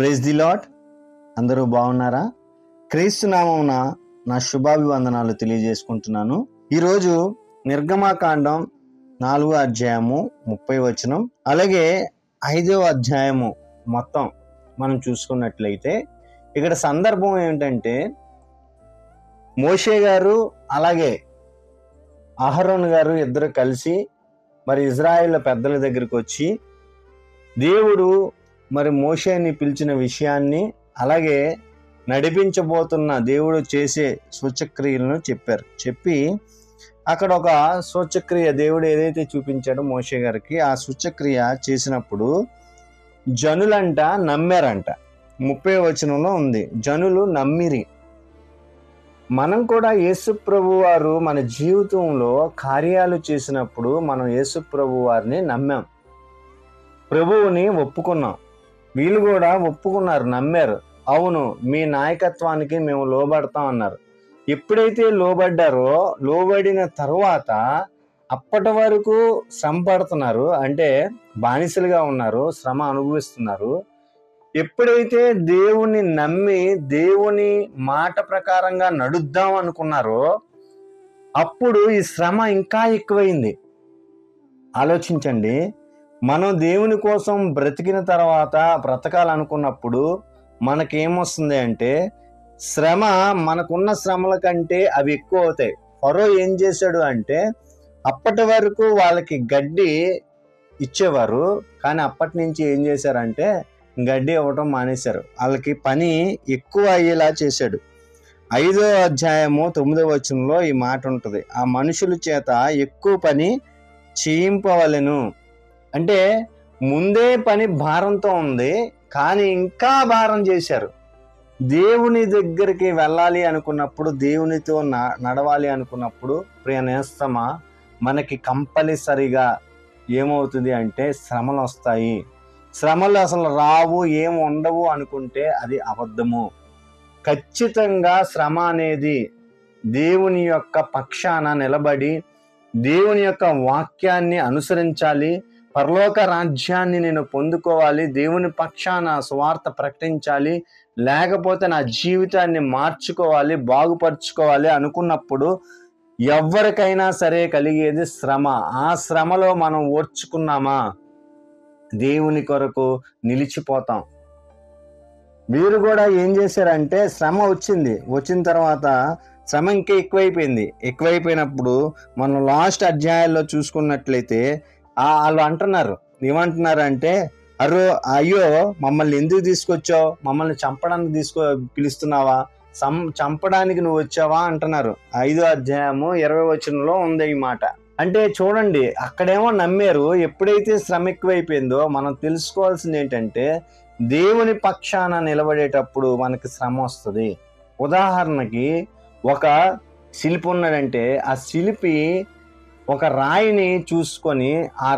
Praise the lord. అందరూ బాగున్నారా? క్రీస్తు నామమున నా శుభాభివందనాలు తెలియజేసుకుంటున్నాను. ఈరోజు నిర్గమాకాండం 4వ అధ్యాయము 30వ వచనం, అలాగే 5వ అధ్యాయము మొత్తం మనం చూసుకున్నట్లయితే ఇక్కడ సందర్భం ఏంటంటే, మోషే గారు అలాగే అహరోన్ గారు ఇద్దరు కలిసి మరి ఇజ్రాయేల్ పెద్దల దగ్గరికి వచ్చి దేవుడు మరి మోషేని పిలిచిన విషయాన్ని, అలాగే నడిపించబోతున్న దేవుడు చేసే సూచక్రియలను చెప్పి అక్కడ ఒక సూచక్రియ దేవుడు ఏదైతే చూపించాడో మోషే గారికి, ఆ సూచక్రియ చేసినప్పుడు జనులంట నమ్మారంట. 30వ వచనంలో ఉంది, జనులు నమ్మిరి. మనం కూడా యేసు ప్రభు వారు మన జీవితంలో కార్యాలు చేసినప్పుడు మనం యేసు ప్రభు వారిని నమ్మాం, ప్రభువుని ఒప్పుకున్నాం. వీళ్ళు కూడా ఒప్పుకున్నారు, నమ్మారు. అవును, మీ నాయకత్వానికి మేము లోబడతాం అన్నారు. ఎప్పుడైతే లోబడ్డారో, లోబడిన తర్వాత అప్పటి వరకు శ్రమ పడుతున్నారు, అంటే బానిసలుగా ఉన్నారు, శ్రమ అనుభవిస్తున్నారు. ఎప్పుడైతే దేవుని నమ్మి దేవుని మాట ప్రకారంగా నడుద్దాం అనుకున్నారో అప్పుడు ఈ శ్రమ ఇంకా ఎక్కువైంది. ఆలోచించండి, మనం దేవుని కోసం బ్రతికిన తర్వాత బ్రతకాలనుకున్నప్పుడు మనకేమొస్తుంది అంటే శ్రమ, మనకున్న శ్రమల కంటే అవి ఎక్కువ అవుతాయి. ఫరో ఏం చేశాడు అంటే అప్పటి వరకు వాళ్ళకి గడ్డి ఇచ్చేవారు, కానీ అప్పటి నుంచి ఏం చేశారంటే గడ్డి ఇవ్వటం మానేశారు. వాళ్ళకి పని ఎక్కువ అయ్యేలా చేశాడు. 5వ అధ్యాయము 9వ వచనంలో ఈ మాట ఉంటుంది, ఆ మనుషుల చేత ఎక్కువ పని చేయింపవలెను. అంటే ముందే పని భారంతో ఉంది, కానీ ఇంకా భారం చేశారు. దేవుని దగ్గరికి వెళ్ళాలి అనుకున్నప్పుడు, దేవునితో నడవాలి అనుకున్నప్పుడు ప్రియ నేస్తమా, మనకి కంపల్సరిగా ఏమవుతుంది అంటే శ్రమలు వస్తాయి. శ్రమలు అసలు రావు, ఏమి ఉండవు అనుకుంటే అది అబద్ధము. ఖచ్చితంగా శ్రమ అనేది దేవుని యొక్క పక్షాన నిలబడి దేవుని యొక్క వాక్యాన్ని అనుసరించాలి, పరలోక రాజ్యాన్ని నేను పొందుకోవాలి, దేవుని పక్షాన సువార్త ప్రకటించాలి, లేకపోతే నా జీవితాన్ని మార్చుకోవాలి, బాగుపరుచుకోవాలి అనుకున్నప్పుడు ఎవరికైనా సరే కలిగేది శ్రమ. ఆ శ్రమలో మనం ఓర్చుకున్నామా దేవుని కొరకు నిలిచిపోతాం. వీరు కూడా ఏం చేశారంటే శ్రమ వచ్చిన తర్వాత శ్రమ ఇంకా ఎక్కువైపోయినప్పుడు మనం లాస్ట్ అధ్యాయాల్లో చూసుకున్నట్లయితే వాళ్ళు అంటున్నారు, ఏమంటున్నారంటే, అయ్యో మమ్మల్ని ఎందుకు తీసుకొచ్చావు, మమ్మల్ని చంపడానికి పిలుస్తున్నావా, చంపడానికి నువ్వు వచ్చావా అంటున్నారు. 5వ అధ్యాయము 20వ వచనంలో ఉంది ఈ మాట. అంటే చూడండి, అక్కడేమో నమ్మారు. ఎప్పుడైతే శ్రమ ఎక్కువైపోయిందో మనం తెలుసుకోవాల్సింది ఏంటంటే దేవుని పక్షాన నిలబడేటప్పుడు మనకి శ్రమ వస్తుంది. ఉదాహరణకి ఒక శిల్పి ఉన్నాడంటే ఆ శిల్పి ఒక రాయిని చూసుకొని ఆ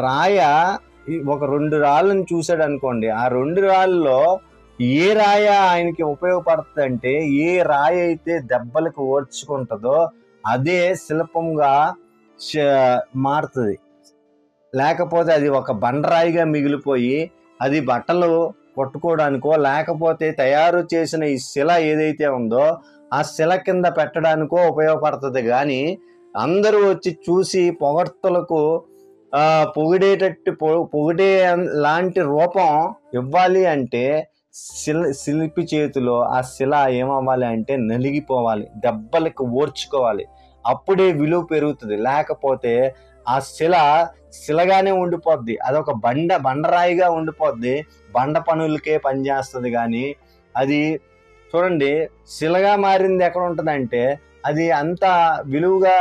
ఒక 2 రాళ్ళని చూశాడు అనుకోండి, ఆ 2 రాళ్ళలో ఏ రాయ ఆయనకి ఉపయోగపడుతుంది అంటే, ఏ రాయి అయితే దెబ్బలకు ఓర్చుకుంటుందో అదే శిల్పంగా మారుతుంది. లేకపోతే అది ఒక బండరాయిగా మిగిలిపోయి అది బట్టలు కొట్టుకోవడానికో, లేకపోతే తయారు చేసిన ఈ శిల ఏదైతే ఉందో ఆ శిల కింద పెట్టడానికో ఉపయోగపడుతుంది. కానీ అందరూ వచ్చి చూసి పొగడ్తలకు పొగిడే లాంటి రూపం ఇవ్వాలి అంటే శిల్పి చేతిలో ఆ శిల ఏమవ్వాలి అంటే నలిగిపోవాలి, దెబ్బలకు ఓర్చుకోవాలి, అప్పుడే విలువ పెరుగుతుంది. లేకపోతే ఆ శిలగానే ఉండిపోద్ది, అదొక బండరాయిగా ఉండిపోద్ది, బండ పనులకే పనిచేస్తుంది. కానీ అది చూడండి, శిలగా మారింది ఎక్కడ ఉంటుందంటే అది అంత విలువగా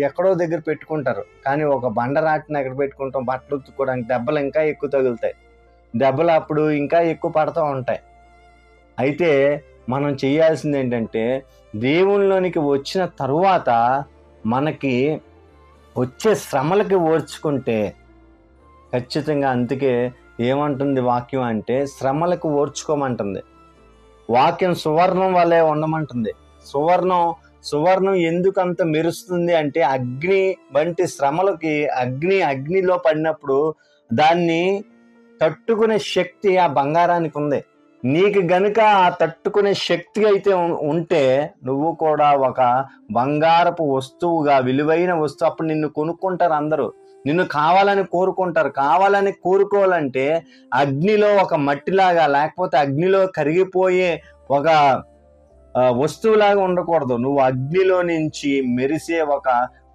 ఎక్కడో దగ్గర పెట్టుకుంటారు, కానీ ఒక బండరాటిని ఎక్కడ పెట్టుకుంటాం, బట్టలు ఉతుక్కోవడానికి దెబ్బలు ఇంకా ఎక్కువ తగులుతాయి, దెబ్బలు అప్పుడు ఇంకా ఎక్కువ పడుతూ ఉంటాయి. అయితే మనం చేయాల్సింది ఏంటంటే దేవునిలోనికి వచ్చిన తరువాత మనకి వచ్చే శ్రమలకి ఓర్చుకుంటే ఖచ్చితంగా, అందుకే ఏమంటుంది వాక్యం అంటే శ్రమలకు ఓర్చుకోమంటుంది. వాక్యం సువర్ణం వల్లే ఉండమంటుంది. సువర్ణం ఎందుకంత మెరుస్తుంది అంటే అగ్ని వంటి శ్రమలకి అగ్నిలో పడినప్పుడు దాన్ని తట్టుకునే శక్తి ఆ బంగారానికి ఉంది. నీకు గనుక ఆ తట్టుకునే శక్తి అయితే ఉంటే నువ్వు కూడా ఒక బంగారపు వస్తువుగా, విలువైన వస్తువు, అప్పుడు నిన్ను కొనుక్కుంటారు అందరూ. నిన్ను కావాలని కోరుకుంటారు. కావాలని కోరుకోవాలంటే అగ్నిలో ఒక మట్టిలాగా, లేకపోతే అగ్నిలో కరిగిపోయే ఒక వస్తువులాగా ఉండకూడదు. నువ్వు అగ్నిలో నుంచి మెరిసే ఒక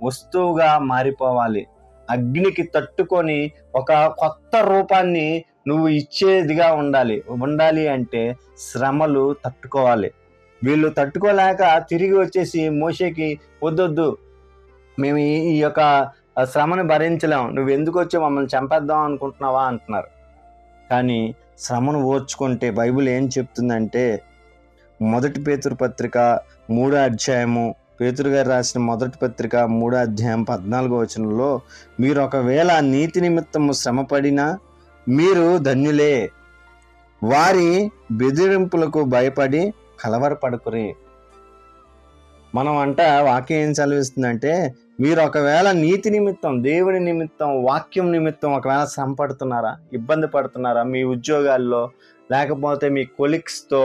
వస్తువుగా మారిపోవాలి. అగ్నికి తట్టుకొని ఒక కొత్త రూపాన్ని నువ్వు ఇచ్చేదిగా ఉండాలి అంటే శ్రమలు తట్టుకోవాలి. వీళ్ళు తట్టుకోలేక తిరిగి వచ్చేసి మోషేకి, వద్దొద్దు, మేము ఈ యొక్క శ్రమను భరించలేం, నువ్వు ఎందుకు వచ్చి మమ్మల్ని చంపేద్దాం అనుకుంటున్నావా అంటున్నారు. కానీ శ్రమను ఓర్చుకుంటే బైబిల్ ఏం చెప్తుందంటే, 1 పేతురు పత్రిక 3వ అధ్యాయము, పేతురు గారు రాసిన 1 పత్రిక 3వ అధ్యాయం 14వ వచనంలో, మీరు ఒకవేళ నీతి నిమిత్తము శ్రమపడినా మీరు ధన్యులే, వారి బెదిరింపులకు భయపడి కలవరపడకురి. మనం వాక్యం ఏం సెలవిస్తుందంటే, మీరు ఒకవేళ నీతి నిమిత్తం, దేవుని నిమిత్తం, వాక్యం నిమిత్తం ఒకవేళ శ్రమ పడుతున్నారా, ఇబ్బంది పడుతున్నారా, మీ ఉద్యోగాల్లో లేకపోతే మీ కొలీగ్స్తో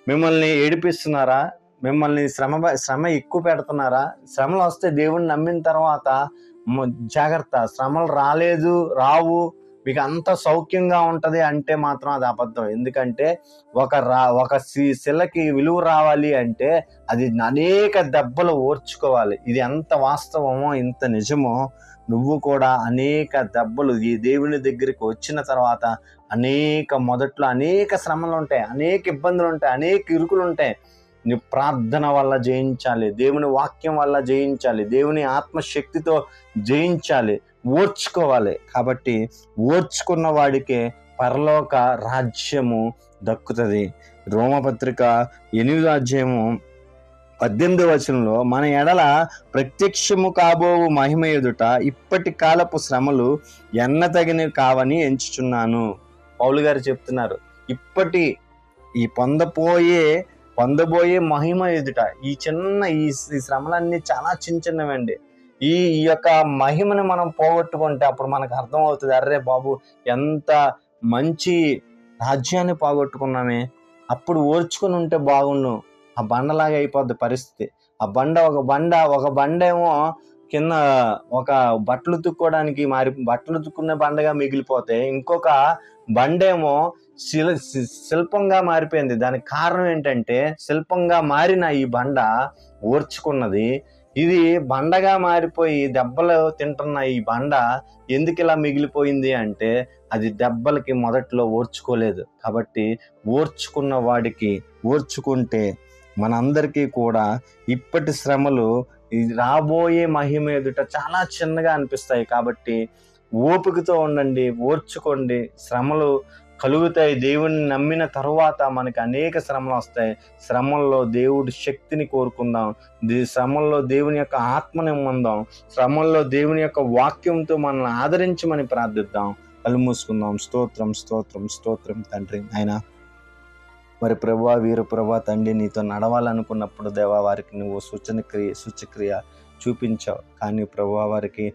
మిమ్మల్ని ఏడిపిస్తున్నారా, మిమ్మల్ని శ్రమ ఎక్కువ పెడుతున్నారా, శ్రమలు వస్తే దేవుని నమ్మిన తర్వాత జాగ్రత్త, శ్రమలు రావు, మీకు అంత సౌఖ్యంగా ఉంటుంది అంటే మాత్రం అది అబద్ధం. ఎందుకంటే ఒక శిలకి విలువ రావాలి అంటే అది అనేక దెబ్బలు ఓర్చుకోవాలి. ఇది ఎంత వాస్తవమో, ఇంత నిజమో, నువ్వు కూడా అనేక దెబ్బలు ఈ దేవుని దగ్గరికి వచ్చిన తర్వాత మొదట్లో అనేక శ్రమలు ఉంటాయి, అనేక ఇబ్బందులు ఉంటాయి, అనేక ఇరుకులు ఉంటాయి. నీ ప్రార్థన వల్ల జయించాలి, దేవుని వాక్యం వల్ల జయించాలి, దేవుని ఆత్మశక్తితో జయించాలి, ఓర్చుకోవాలి. కాబట్టి ఓర్చుకున్న వాడికే పరలోక రాజ్యము దక్కుతుంది. రోమపత్రిక 8వ అధ్యాయము 18వ వచనంలో, మన ఎడల ప్రత్యక్షము కాబోవు మహిమ ఎదుట ఇప్పటి కాలపు శ్రమలు ఎన్నతగినవి కావని ఎంచుచున్నాను. పౌలు గారు చెప్తున్నారు, ఇప్పటి ఈ పొందబోయే మహిమ ఎదుట ఈ శ్రమలన్నీ చాలా చిన్నవండి. ఈ యొక్క మహిమని మనం పోగొట్టుకుంటే అప్పుడు మనకు అర్థమవుతుంది, అర్రే బాబు ఎంత మంచి రాజ్యాన్ని పోగొట్టుకున్నామే, అప్పుడు ఓర్చుకుని ఉంటే బాగుండు. ఆ బండలాగా అయిపోద్ది పరిస్థితి. ఒక బండ ఏమో కింద ఒక బట్టలు ఉతుక్కోవడానికి బట్టలు ఉతుక్కునే బండగా మిగిలిపోతే, ఇంకొక బండేమో శిల్పంగా మారిపోయింది. దానికి కారణం ఏంటంటే, శిల్పంగా మారిన ఈ బండ ఓర్చుకున్నది. ఇది బండగా మారిపోయి దెబ్బలు తింటున్న ఈ బండ ఎందుకు ఇలా మిగిలిపోయింది అంటే, అది దెబ్బలకి మొదట్లో ఓర్చుకోలేదు. కాబట్టి ఓర్చుకున్న వాడికి, ఓర్చుకుంటే మనందరికీ కూడా ఇప్పటి శ్రమలు రాబోయే మహిమ ఎదుట చాలా చిన్నగా అనిపిస్తాయి. కాబట్టి ఓపికతో ఉండండి, ఓర్చుకోండి. శ్రమలు కలుగుతాయి. దేవుని నమ్మిన తరువాత మనకి అనేక శ్రమలు వస్తాయి. శ్రమల్లో దేవుడి శక్తిని కోరుకుందాం, శ్రమల్లో దేవుని యొక్క ఆత్మని పొందాం, శ్రమల్లో దేవుని యొక్క వాక్యంతో మనల్ని ఆదరించమని ప్రార్థిద్దాం. కళ్ళు మూసుకుందాం. స్తోత్రం స్తోత్రం స్తోత్రం తండ్రి. ఆయన మరి ప్రభువా, వీరు ప్రభువా తండ్రి, నీతో నడవాలనుకున్నప్పుడు దేవా వారికి నువ్వు సూచక్రియ చూపించావు. కానీ ప్రభువా వారికి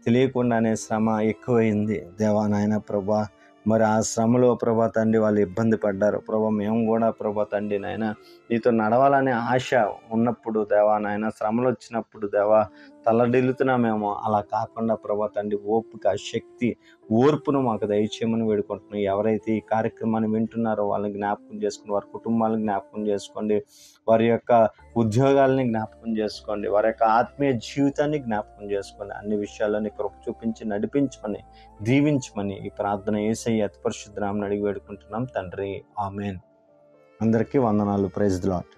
తెలియకుండానే శ్రమ ఎక్కువైంది దేవా నాయన. ప్రభువా మరి ఆ శ్రమలో ప్రభా తండ్రి వాళ్ళు ఇబ్బంది పడ్డారు. ప్రభా మేము కూడా ప్రభా తండ్రి నాయన నీతో నడవాలనే ఆశ ఉన్నప్పుడు దేవా నాయన, శ్రమలు వచ్చినప్పుడు దేవా తల్లడిల్లుతున్నామేమో. అలా కాకుండా ప్రభా తండ్రి ఓపిక, శక్తి, ఓర్పును మాకు దయచేయమని వేడుకుంటున్నాం. ఎవరైతే ఈ కార్యక్రమాన్ని వింటున్నారో వాళ్ళని జ్ఞాపకం చేసుకోండి, వారి కుటుంబాలను జ్ఞాపకం చేసుకోండి, వారి యొక్క ఉద్యోగాలని జ్ఞాపకం చేసుకోండి, వారి యొక్క ఆత్మీయ జీవితాన్ని జ్ఞాపకం చేసుకోండి. అన్ని విషయాలని కృప చూపించి నడిపించమని, దీవించమని ఈ ప్రార్థన యేసయ్య అతి పరిశుద్ధ నామమున అడిగి వేడుకుంటున్నాం తండ్రి. ఆమేన్. అందరికీ వందనాలు. Praise the lord.